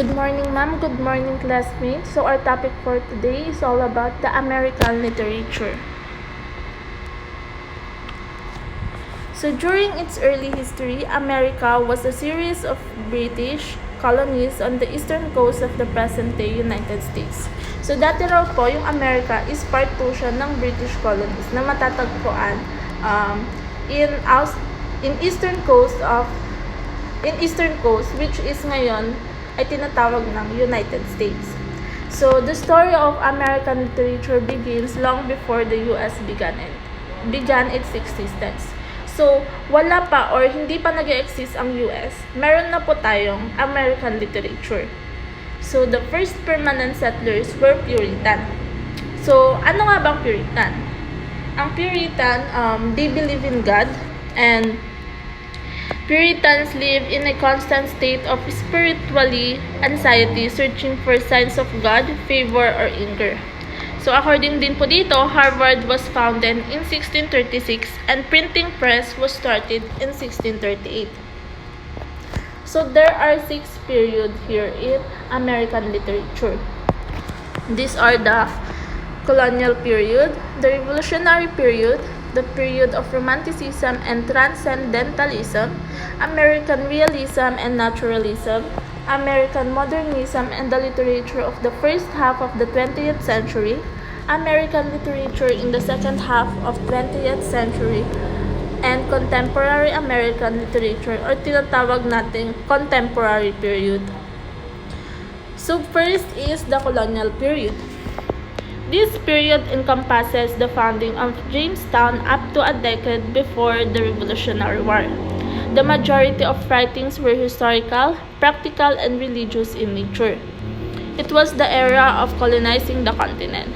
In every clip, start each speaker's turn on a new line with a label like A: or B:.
A: Good morning, ma'am. Good morning, classmates. So our topic for today is all about the American literature. So during its early history, America was a series of British colonies on the eastern coast of the present-day United States. So dati raw po, yung America is part po siya ng British colonies na matatagpuan in eastern coast which is ngayon ay tinatawag ng United States. So the story of American literature begins long before the US began its existence. So, wala pa or hindi pa nag-exist ang US, meron na po tayong American literature. So, the first permanent settlers were Puritan. So, ano nga bang Puritan? Ang Puritan, they believe in God, and Puritans live in a constant state of spiritually anxiety, searching for signs of God, favor, or anger. So according din po dito, Harvard was founded in 1636 and printing press was started in 1638. So there are 6 periods here in American literature. These are the colonial period, the revolutionary period, the period of romanticism and transcendentalism, American realism and naturalism, American modernism and the literature of the first half of the 20th century, American literature in the second half of 20th century, and contemporary American literature or tinatawag nating contemporary period. So first is the colonial period. This period encompasses the founding of Jamestown up to a decade before the Revolutionary War. The majority of writings were historical, practical, and religious in nature. It was the era of colonizing the continent.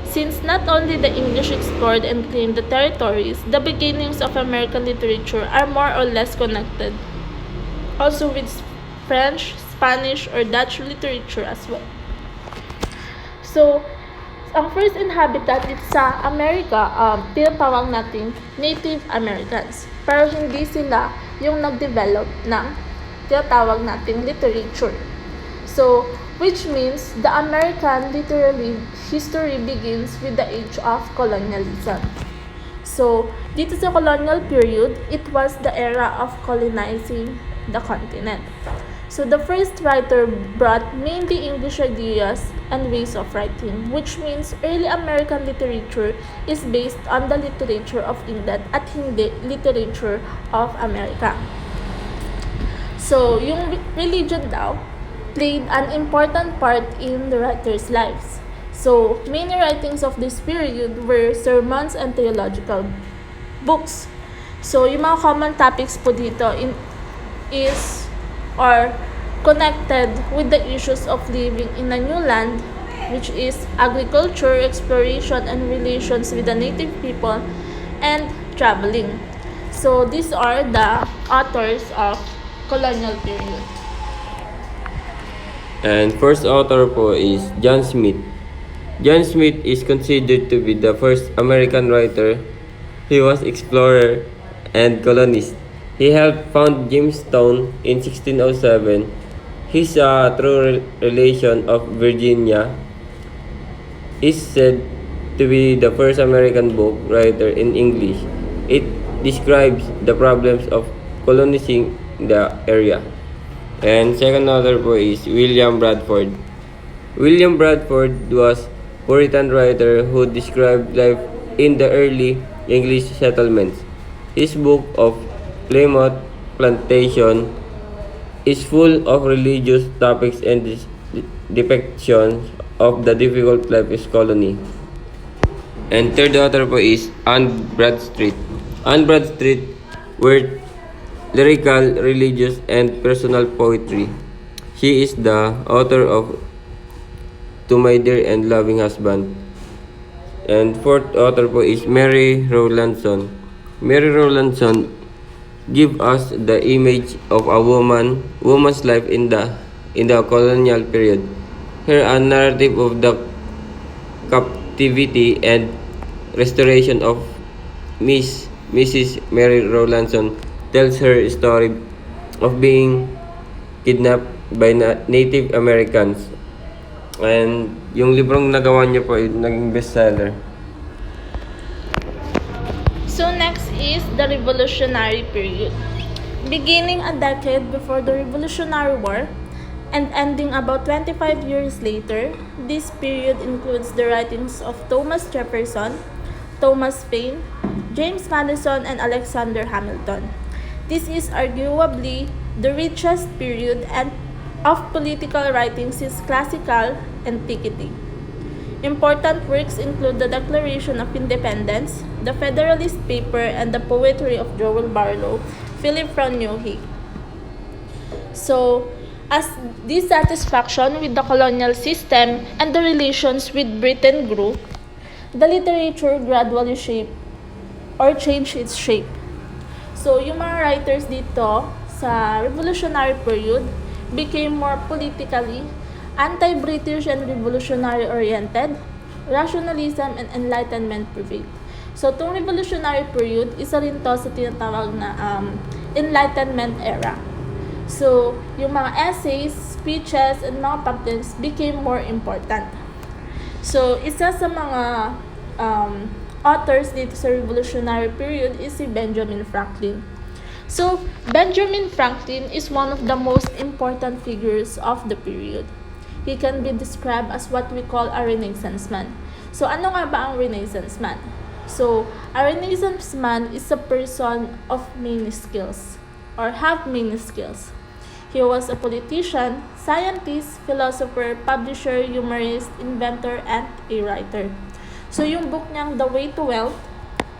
A: Since not only the English explored and claimed the territories, the beginnings of American literature are more or less connected, also with French, Spanish, or Dutch literature as well. So, ang first inhabitant dito sa America, tinatawag natin Native Americans. Pero hindi sila yung nag-develop ng tinatawag nating literature. So, which means the American literary history begins with the age of colonialism. So, dito sa colonial period, it was the era of colonizing the continent. So the first writer brought mainly English ideas and ways of writing, which means early American literature is based on the literature of England at hindi literature of America. So yung religion daw played an important part in the writers' lives. So many writings of this period were sermons and theological books. So yung mga common topics po dito is connected with the issues of living in a new land, which is agriculture, exploration, and relations with the native people, and traveling. So these are the authors of colonial period.
B: And first author po is John Smith. John Smith is considered to be the first American writer. He was explorer and colonist. He helped found Jamestown in 1607. His true relation of Virginia is said to be the first American book writer in English. It describes the problems of colonizing the area. And second author po is William Bradford. William Bradford was Puritan writer who described life in the early English settlements. His book of Plymouth Plantation is full of religious topics and depictions of the difficult life of colony. And third author po is Anne Bradstreet. Anne Bradstreet wrote lyrical, religious, and personal poetry. She is the author of To My Dear and Loving Husband. And fourth author po is Mary Rowlandson. Mary Rowlandson give us the image of a woman's life in the colonial period. Here a narrative of the captivity and restoration of Mrs. Mary Rowlandson tells her story of being kidnapped by Native Americans. And yung librong nagawa niya po ay naging bestseller.
A: So next is the Revolutionary period. Beginning a decade before the Revolutionary War and ending about 25 years later, this period includes the writings of Thomas Jefferson, Thomas Paine, James Madison, and Alexander Hamilton. This is arguably the richest period and of political writing since classical antiquity. Important works include the Declaration of Independence, the Federalist Paper, and the poetry of Joel Barlow, Philip from Newhy. So, as dissatisfaction with the colonial system and the relations with Britain grew, the literature gradually changed its shape. So, yung mga writers dito sa revolutionary period became more politically anti-British and revolutionary-oriented, rationalism and enlightenment prevailed. So, itong revolutionary period, isa rin to sa tinatawag na enlightenment era. So, yung mga essays, speeches, and mga pamphlets became more important. So, isa sa mga authors dito sa revolutionary period is si Benjamin Franklin. So, Benjamin Franklin is one of the most important figures of the period. He can be described as what we call a Renaissance man. So, ano nga ba ang Renaissance man? So, a Renaissance man is a person of many skills or have many skills. He was a politician, scientist, philosopher, publisher, humorist, inventor, and a writer. So, yung book niyang The Way to Wealth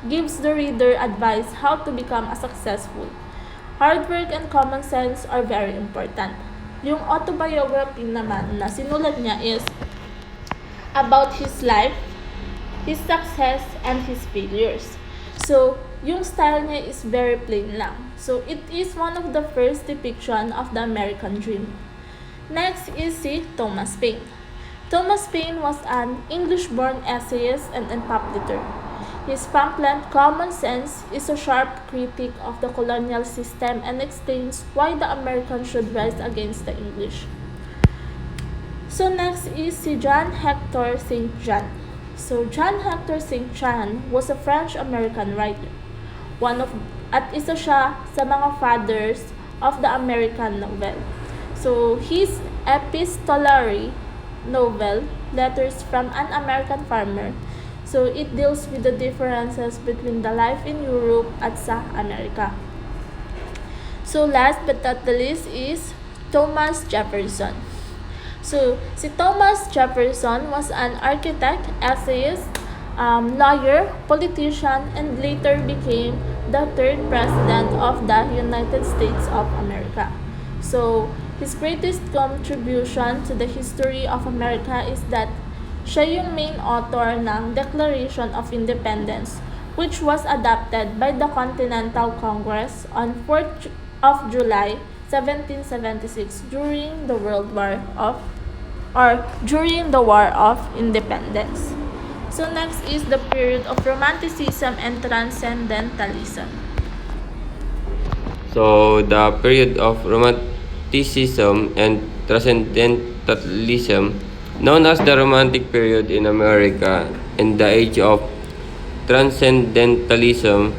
A: gives the reader advice how to become a successful. Hard work and common sense are very important. Yung autobiography naman na sinulat niya is about his life, his success, and his failures. So, yung style niya is very plain lang. So, it is one of the first depiction of the American dream. Next is si Thomas Paine. Thomas Paine was an English-born essayist and publisher. His pamphlet, Common Sense, is a sharp critique of the colonial system and explains why the Americans should rise against the English. So next is si John Hector St. John. So John Hector St. John was a French-American writer. At isa siya sa mga fathers of the American novel. So his epistolary novel, Letters from an American Farmer, so it deals with the differences between the life in Europe at sa Amerika. So last but not the least is Thomas Jefferson. So si Thomas Jefferson was an architect, essayist, lawyer, politician, and later became the third president of the United States of America. So his greatest contribution to the history of America is that siya yung main author ng Declaration of Independence, which was adopted by the Continental Congress on 4th of July 1776 during the War of Independence. So next is the period of Romanticism and Transcendentalism.
B: So, the period of Romanticism and Transcendentalism, known as the Romantic period in America and the age of Transcendentalism,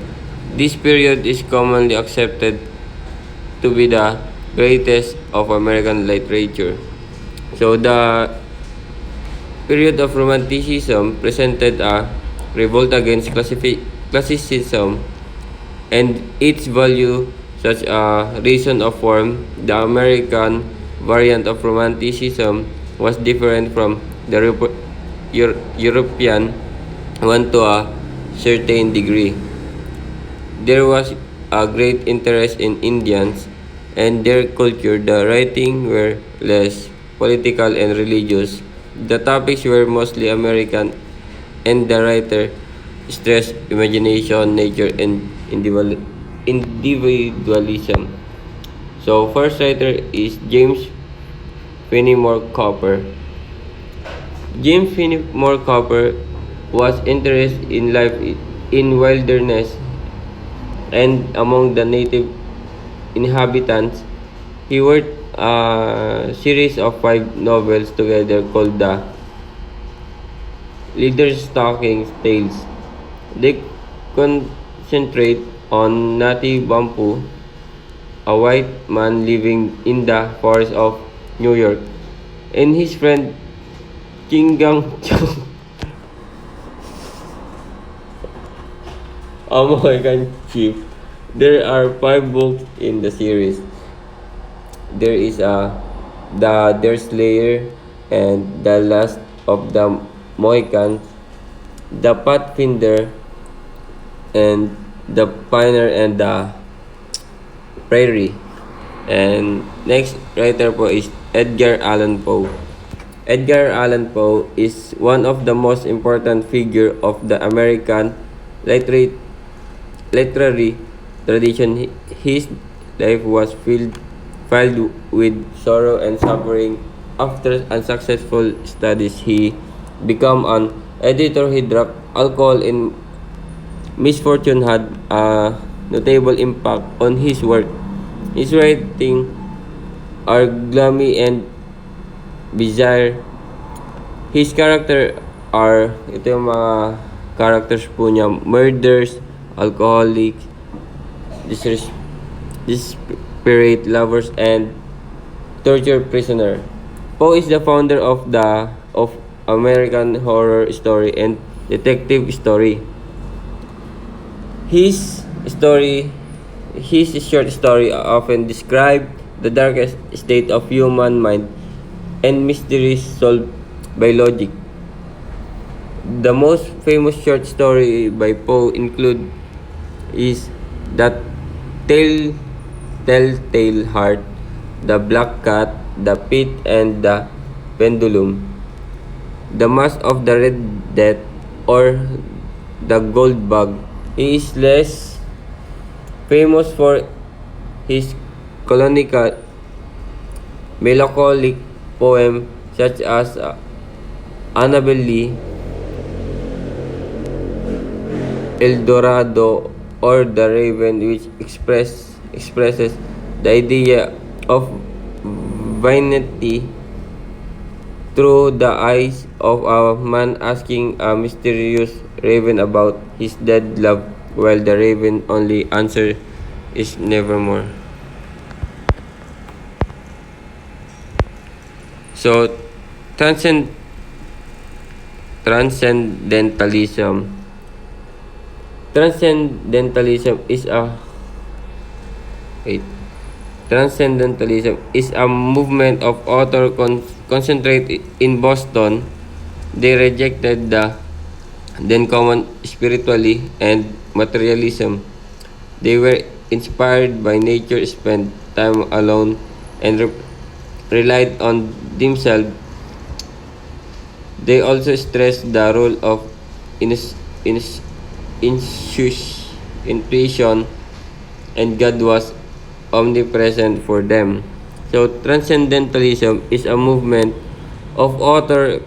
B: this period is commonly accepted to be the greatest of American literature. So the period of Romanticism presented a revolt against classicism and its value such a reason of form. The American variant of Romanticism was different from the European one to a certain degree. There was a great interest in Indians and their culture. The writing were less political and religious. The topics were mostly American, and the writer stressed imagination, nature, and individualism. So, first writer is James Fenimore Cooper. James Fenimore Cooper was interested in life in wilderness and among the native inhabitants. He worked a series of 5 novels together called the Leatherstocking Tales. They concentrate on Natty Bumppo, a white man living in the forest of New York, and his friend Chingang Chong, a Mohican chief. There are 5 books in the series. There is the Deerslayer and the Last of the Mohicans, the Pathfinder, and the Pioneer and the Prairie. And next writer po is Edgar Allan Poe. Edgar Allan Poe is one of the most important figure of the American literary tradition. His life was filled with sorrow and suffering. After unsuccessful studies, he became an editor. He dropped alcohol and misfortune had a notable impact on his work. His writing are gloomy and bizarre. His character are, ito yung mga characters po niya, murderers, alcoholics, desperate lovers, and torture prisoner. Poe is the founder of American Horror Story and Detective Story. His short story often describe the darkest state of human mind and mysteries solved by logic. The most famous short story by Poe include is The Telltale Heart, The Black Cat, The Pit, and The Pendulum. The Mask of the Red Death or The Gold Bug. He is less famous for his colonial melancholic poem such as Annabel Lee, El Dorado, or The Raven, which expresses the idea of vanity through the eyes of a man asking a mysterious raven about his dead love, while the raven only answer is nevermore. So, transcendentalism. Transcendentalism is a wait. Transcendentalism is a movement of author concentrate in Boston. They rejected the then common spiritually and materialism. They were inspired by nature, spent time alone, and relied on themselves. They also stressed the role of intuition, and God was omnipresent for them. So transcendentalism is a movement of author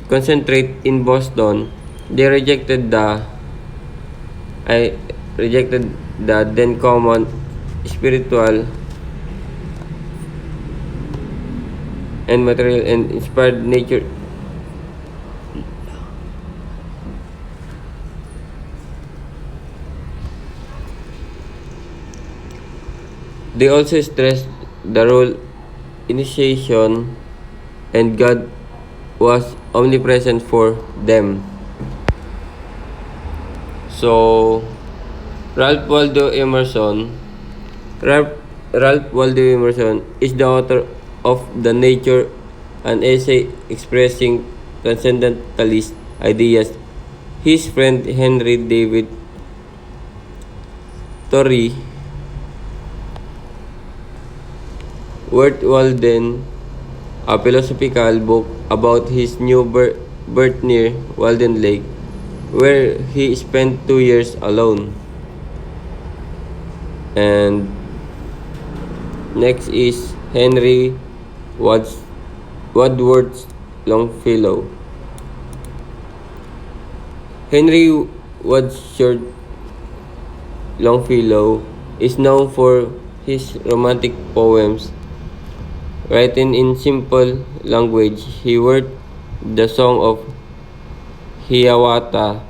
B: concentrate in Boston. They rejected the then common spiritual and material and inspired nature. They also stressed the role initiation and God was omnipresent for them. So Ralph Waldo Emerson Ralph Waldo Emerson is the author of The Nature, an essay expressing transcendentalist ideas. His friend Henry David Thoreau wrote Walden a philosophical book about his new birth near Walden Lake, where he spent 2 years alone. And next is Henry Wadsworth Longfellow. Henry Wadsworth Longfellow is known for his romantic poems. Written in simple language, he wrote the Song of Hiawatha,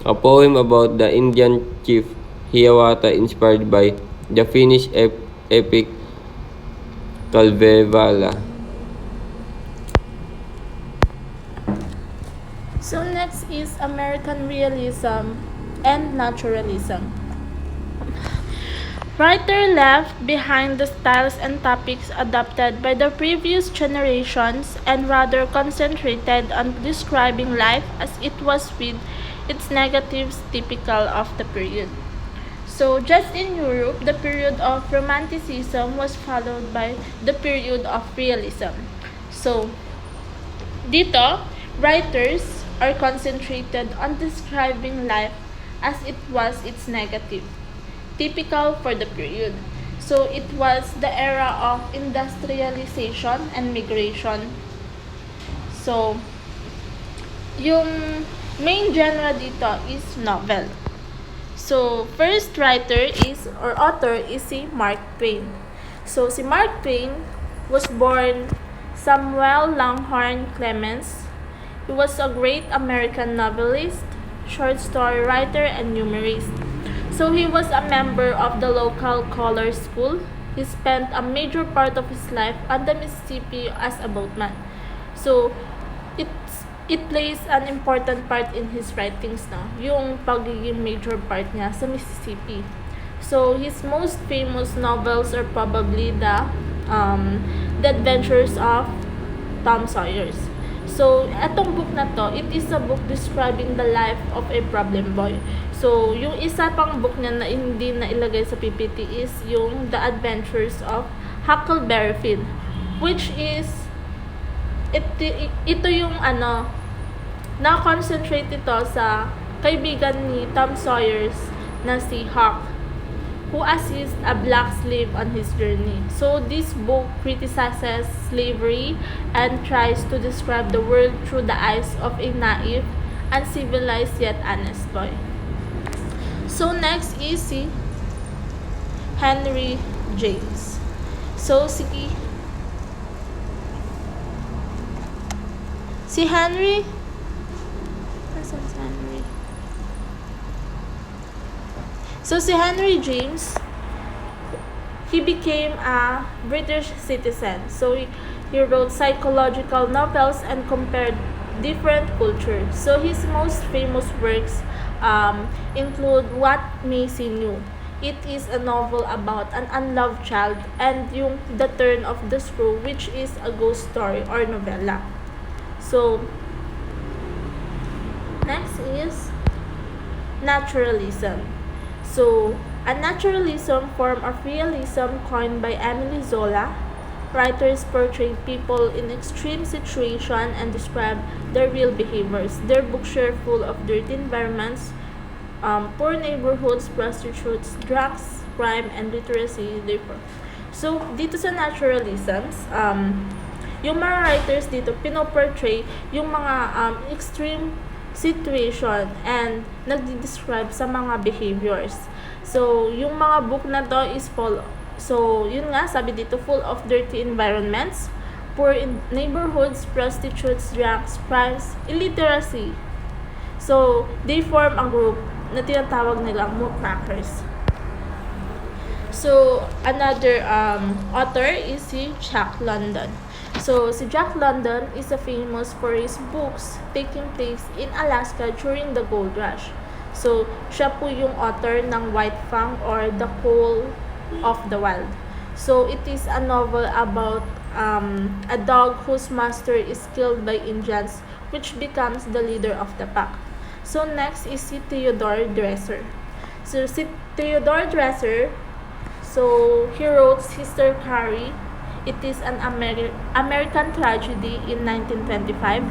B: a poem about the Indian chief Hiawatha inspired by the Finnish epic Kalevala.
A: So next is American realism and naturalism. Writer left behind the styles and topics adopted by the previous generations and rather concentrated on describing life as it was with its negatives typical of the period. So just in Europe, the period of Romanticism was followed by the period of realism. So dito, writers are concentrated on describing life as it was its negative, typical for the period. So it was the era of industrialization and migration. So yung main genre dito is novel. So first writer is or author is si Mark Twain. So si Mark Twain was born Samuel Langhorne Clemens. He was a great American novelist, short story writer, and humorist. So he was a member of the local color school. He spent a major part of his life on the Mississippi as a boatman. So it plays an important part in his writings na yung pagiging major part niya sa Mississippi. So his most famous novels are probably The Adventures of Tom Sawyers. So, etong book na to, it is a book describing the life of a problem boy. So, yung isa pang book niya na hindi na ilagay sa PPT is yung The Adventures of Huckleberry Finn, which is ito yung na-concentrate ito sa kaibigan ni Tom Sawyers na si Huck, who assists a black slave on his journey. So this book criticizes slavery and tries to describe the world through the eyes of a naive, uncivilized yet honest boy. So next is si Henry James. So si Henry, nasaan si Henry? So si Henry James, he became a British citizen. So he wrote psychological novels and compared different cultures. So his most famous works include What Maisie Knew. It is a novel about an unloved child, and yung The Turn of the Screw, which is a ghost story or novella. So next is naturalism. So, a naturalism form of realism coined by Emile Zola. Writers portray people in extreme situations and describe their real behaviors. Their books are full of dirty environments, poor neighborhoods, prostitutes, drugs, crime, and literacy. Therefore, so dito sa naturalisms, yung mga writers dito pinoportray yung mga extreme situation and nagdi-describe sa mga behaviors. So, yung mga book na to is full. So, yun nga, sabi dito, full of dirty environments, poor neighborhoods, prostitutes, drugs, crimes, illiteracy. So, they form a group na tinatawag nilang muckrakers. So, another author is si Jack London. So, si Jack London is famous for his books taking place in Alaska during the gold rush. So, siya po yung author ng White Fang or The Call of the Wild. So, it is a novel about a dog whose master is killed by Indians, which becomes the leader of the pack. So, next is si Theodore Dreiser. So, si Theodore Dreiser, so he wrote Sister Carrie. It is an American tragedy in 1925.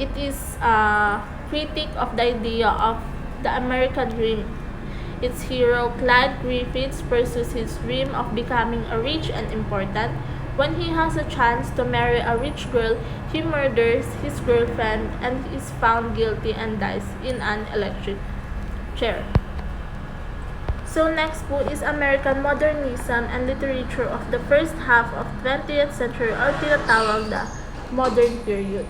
A: It is a critique of the idea of the American dream. Its hero, Clyde Griffiths, pursues his dream of becoming a rich and important. When he has a chance to marry a rich girl, he murders his girlfriend and is found guilty and dies in an electric chair. So next po is American modernism and literature of the first half of 20th century or tinatawag na modern period.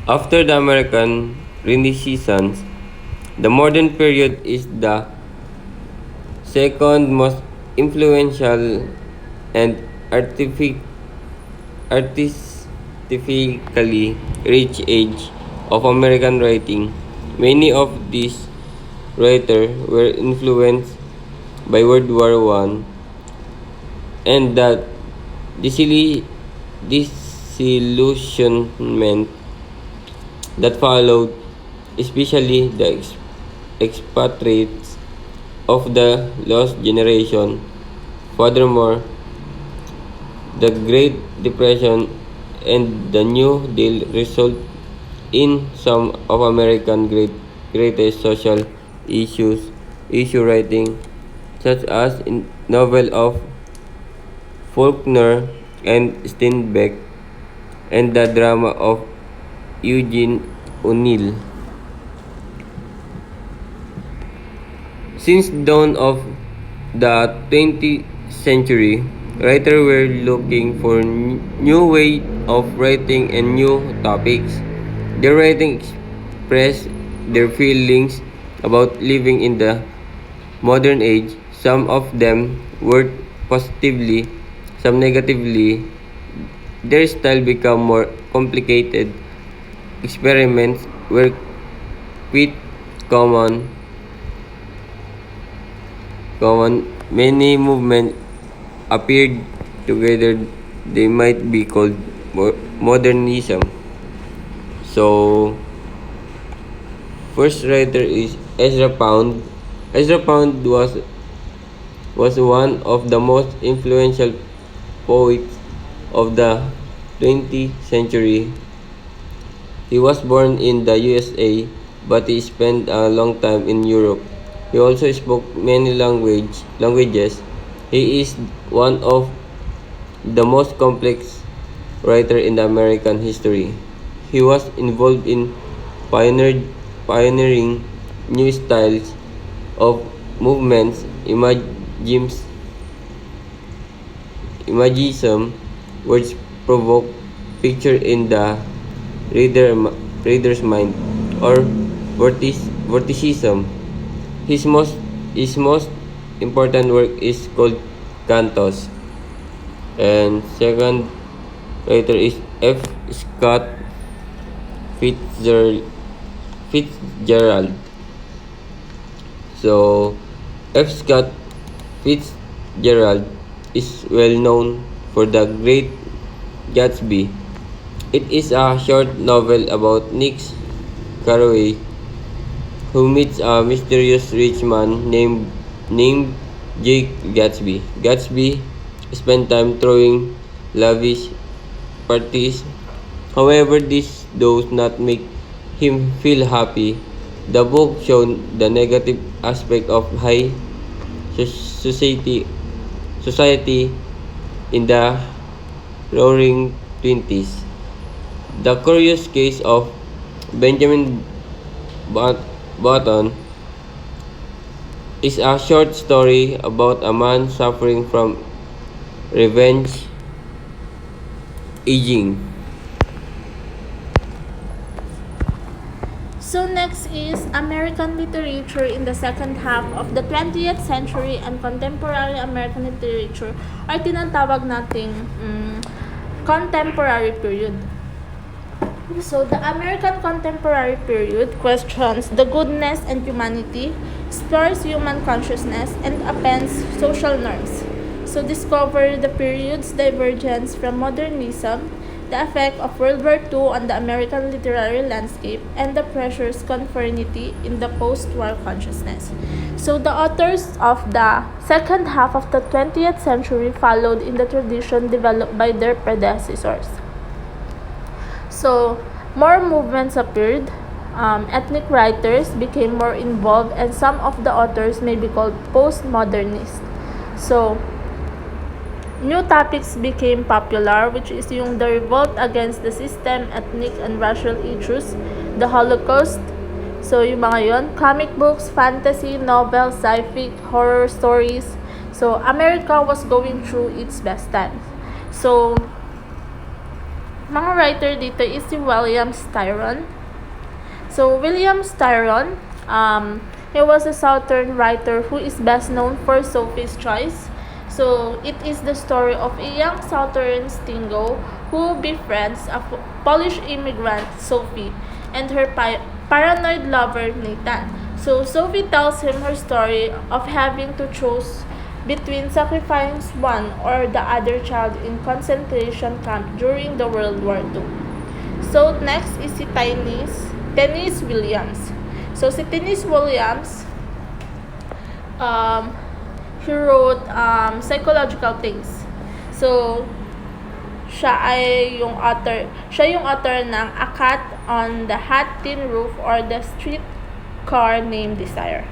B: After the American Renaissance, the modern period is the second most influential and artistically rich age of American writing. Many of these writers were influenced by World War I and the disillusionment that followed, especially the expatriates of the lost generation. Furthermore, the Great Depression and the New Deal result in some of American greatest social issue writing, such as in novel of Faulkner and Steinbeck and the drama of Eugene O'Neill. Since dawn of the 20th century, writers were looking for new way of writing and new topics. Their writing expressed their feelings about living in the modern age. Some of them were positively, some negatively. Their style became more complicated. Experiments were quite common. Many movements appeared together. They might be called modernism. So, first writer is Ezra Pound. Ezra Pound was one of the most influential poets of the 20th century. He was born in the USA, but he spent a long time in Europe. He also spoke many languages. He is one of the most complex writers in the American history. He was involved in pioneering new styles of movements, imagism, which provoke picture in the reader's mind, or vorticism. His most important work is called Cantos. And second writer is F. Scott Fitzgerald. So, F. Scott Fitzgerald is well known for The Great Gatsby. It is a short novel about Nick Carraway, who meets a mysterious rich man named Jake Gatsby. Gatsby spent time throwing lavish parties. However, this does not make him feel happy. The book shows the negative aspect of high society in the Roaring Twenties. The Curious Case of Benjamin Button is a short story about a man suffering from revenge aging.
A: So next is American literature in the second half of the 20th century and contemporary American literature or tinatawag nating contemporary period. So the American contemporary period questions the goodness and humanity, explores human consciousness, and upends social norms. So discover the period's divergence from modernism, the effect of World War II on the American literary landscape, and the pressures conformity in the post-war consciousness. So the authors of the second half of the 20th century followed in the tradition developed by their predecessors. So more movements appeared, ethnic writers became more involved, and some of the authors may be called postmodernist. So new topics became popular, which is yung the revolt against the system, ethnic and racial issues, the Holocaust, So, yung mga yon, comic books, fantasy, novels, sci-fi, horror stories. So, America was going through its best times. So, mga writer dito is si William Styron. So, William Styron, he was a Southern writer who is best known for Sophie's Choice. So, it is the story of a young Southern Stingo who befriends a Polish immigrant, Sophie, and her paranoid lover, Nathan. So, Sophie tells him her story of having to choose between sacrificing one or the other child in concentration camp during the World War II. So, next is si Tennessee Williams. So, si Tennessee Williams, he wrote psychological things. So, siya yung author ng A Cat on the Hot Tin Roof or The Streetcar Named Desire.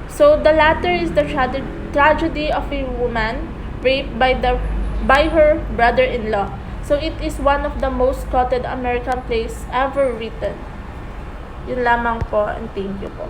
A: So, the latter is the tragedy of a woman raped by her brother-in-law. So, it is one of the most quoted American plays ever written. Yun lamang po, and thank you po.